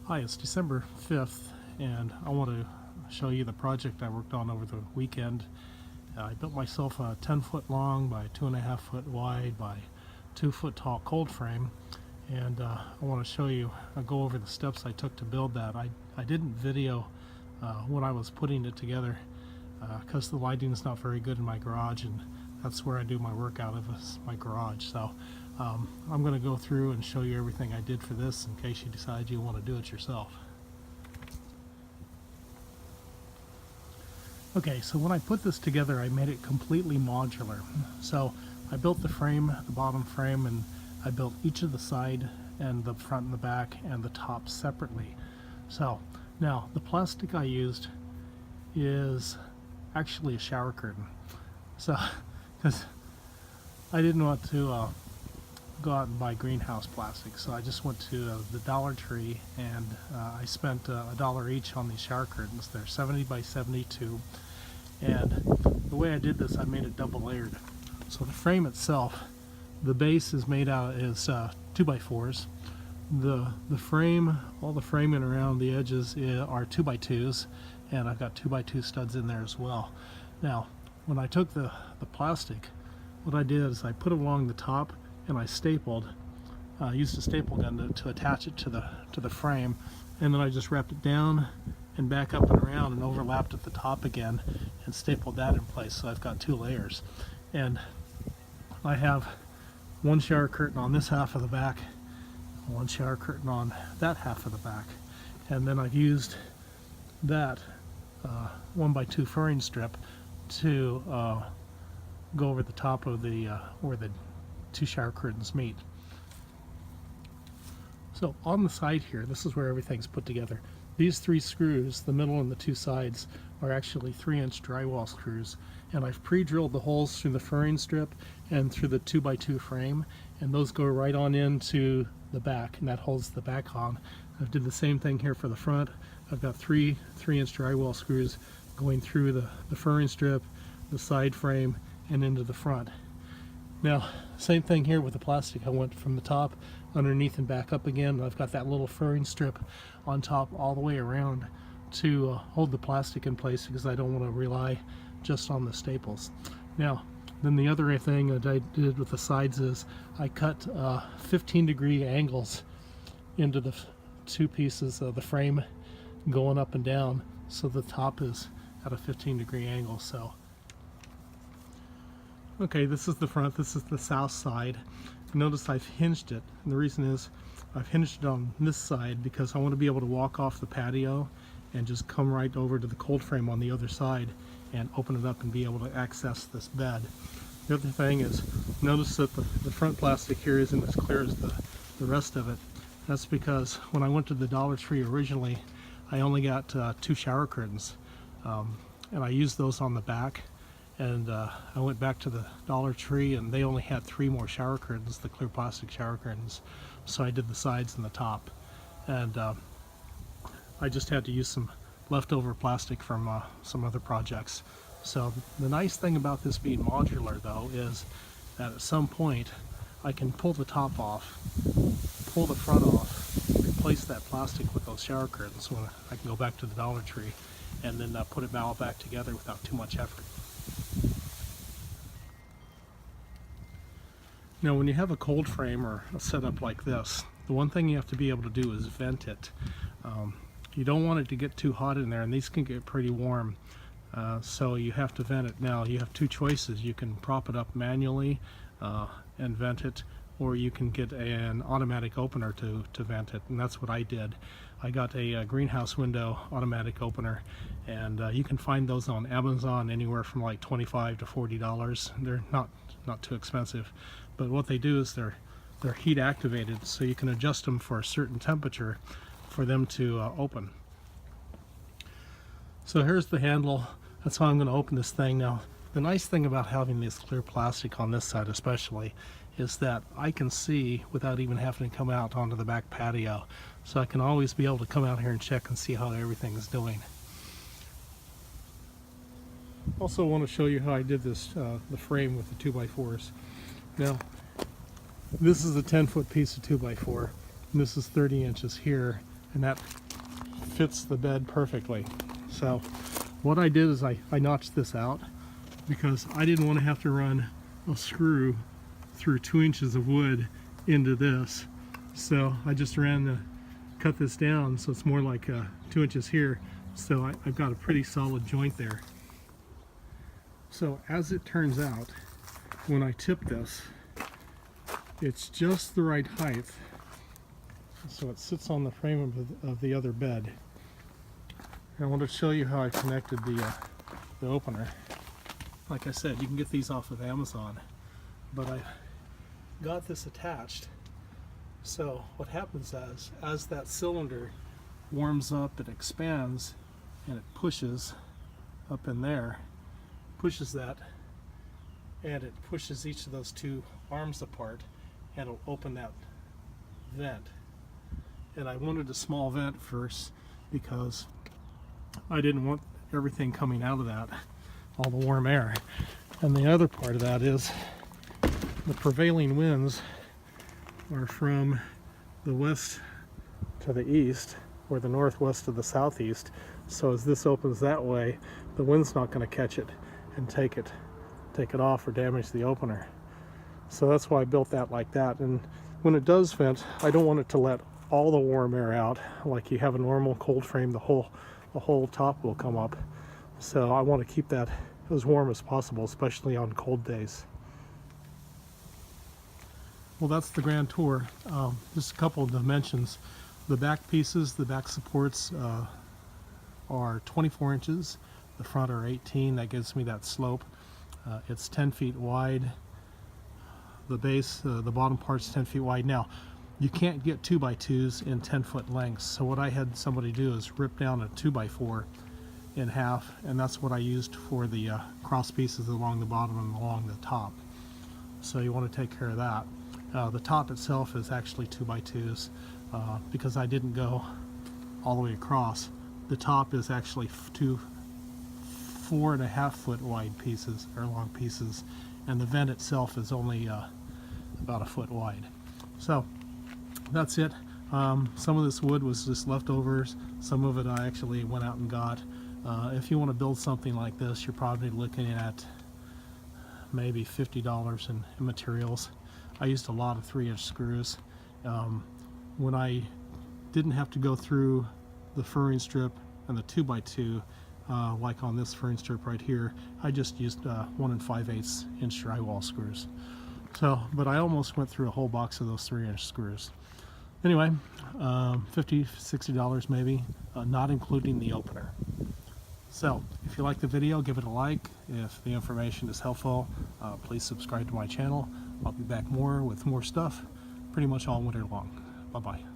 Hi, it's December 5th, and I want to show you the project I worked on over the weekend. I built myself a 10-foot long by 2.5 foot wide by 2 foot tall cold frame, and I want to show you, go over the steps I took to build that. I didn't video when I was putting it together because the lighting is not very good in my garage, and that's where I do my work out of, is my garage. So I'm going to go through and show you everything I did for this in case you decide you want to do it yourself. Okay, so when I put this together, I made it completely modular. So I built the frame, the bottom frame, and I built each of the side and the front and the back and the top separately. So now the plastic I used is actually a shower curtain. So, because I didn't want to go out and buy greenhouse plastic, so I just went to the Dollar Tree, and I spent $1 each on these shower curtains. They're 70 by 72, and the way I did this, I made it double layered. So the frame itself, the base is made out is 2x4s. The frame, all the framing around the edges are 2x2s, and I've got 2x2 studs in there as well. Now, when I took the plastic, what I did is I put it along the top, and I stapled, used a staple gun to attach it to the frame, and then I just wrapped it down and back up and around and overlapped at the top again and stapled that in place. So I've got 2 layers, and I have one shower curtain on this half of the back, one shower curtain on that half of the back, and then I've used that 1x2 furring strip to go over the top of the where the 2 shower curtains meet. So on the side here, this is where everything's put together. These 3 screws, the middle and the 2 sides, are actually 3-inch drywall screws, and I've pre-drilled the holes through the furring strip and through the 2x2 frame, and those go right on into the back, and that holds the back on. I did the same thing here for the front. I've got 3 3-inch drywall screws going through the furring strip, the side frame, and into the front. Now, same thing here with the plastic. I went from the top, underneath, and back up again. I've got that little furring strip on top all the way around to hold the plastic in place, because I don't want to rely just on the staples. Now, then the other thing that I did with the sides is I cut 15-degree angles into the 2 pieces of the frame going up and down, so the top is at a 15-degree angle. So okay, this is the front, this is the south side. Notice I've hinged it, and the reason is I've hinged it on this side because I want to be able to walk off the patio and just come right over to the cold frame on the other side and open it up and be able to access this bed. The other thing is, notice that the front plastic here isn't as clear as the rest of it. That's because when I went to the Dollar Tree originally, I only got 2 shower curtains, and I used those on the back. And I went back to the Dollar Tree, and they only had 3 more shower curtains, the clear plastic shower curtains. So I did the sides and the top, and I just had to use some leftover plastic from some other projects. So the nice thing about this being modular, though, is that at some point I can pull the top off, pull the front off, replace that plastic with those shower curtains when I can go back to the Dollar Tree, and then put it all back together without too much effort. Now, when you have a cold frame or a setup like this, the one thing you have to be able to do is vent it. You don't want it to get too hot in there, and these can get pretty warm, so you have to vent it. Now, you have 2 choices. You can prop it up manually and vent it, or you can get an automatic opener to vent it, and that's what I did. I got a greenhouse window automatic opener, and you can find those on Amazon anywhere from like $25 to $40. They're not too expensive, but what they do is they're heat activated, so you can adjust them for a certain temperature for them to open. So here's the handle. That's how I'm going to open this thing. Now, the nice thing about having this clear plastic on this side especially is that I can see without even having to come out onto the back patio. So I can always be able to come out here and check and see how everything is doing. Also want to show you how I did this, the frame with the 2x4s. Now, this is a 10-foot piece of 2x4, and this is 30 inches here, and that fits the bed perfectly. So what I did is I notched this out because I didn't want to have to run a screw through 2 inches of wood into this. So I just cut this down so it's more like 2 inches here. So I've got a pretty solid joint there. So as it turns out, when I tip this, it's just the right height so it sits on the frame of the other bed. I want to show you how I connected the opener. Like I said, you can get these off of Amazon, but I got this attached. So what happens as that cylinder warms up, it expands and it pushes up in there, pushes that, and it pushes each of those two arms apart, and it'll open that vent. And I wanted a small vent first because I didn't want everything coming out of that, all the warm air. And the other part of that is the prevailing winds are from the west to the east, or the northwest to the southeast. So as this opens that way, the wind's not going to catch it and take it off or damage the opener. So that's why I built that like that. And when it does vent, I don't want it to let all the warm air out. Like you have a normal cold frame, the whole top will come up. So I want to keep that as warm as possible, especially on cold days. Well, that's the grand tour. Just a couple of dimensions. The back pieces, the back supports are 24 inches. The front are 18. That gives me that slope. It's 10 feet wide. The base, the bottom part's 10 feet wide. Now, you can't get 2x2s in 10-foot lengths. So what I had somebody do is rip down a 2x4 in half, and that's what I used for the cross pieces along the bottom and along the top. So you want to take care of that. The top itself is actually 2x2s because I didn't go all the way across. The top is actually 2 4.5-foot wide pieces, or long pieces, and the vent itself is only about a foot wide. So that's it. Some of this wood was just leftovers. Some of it I actually went out and got. If you want to build something like this, you're probably looking at maybe $50 in materials. I used a lot of 3-inch screws. When I didn't have to go through the furring strip and the 2x2, like on this furring strip right here, I just used 1 5/8 inch drywall screws. So, but I almost went through a whole box of those 3-inch screws. Anyway, $50, $60 maybe, not including the opener. So, if you like the video, give it a like. If the information is helpful, please subscribe to my channel. I'll be back with more stuff pretty much all winter long. Bye-bye.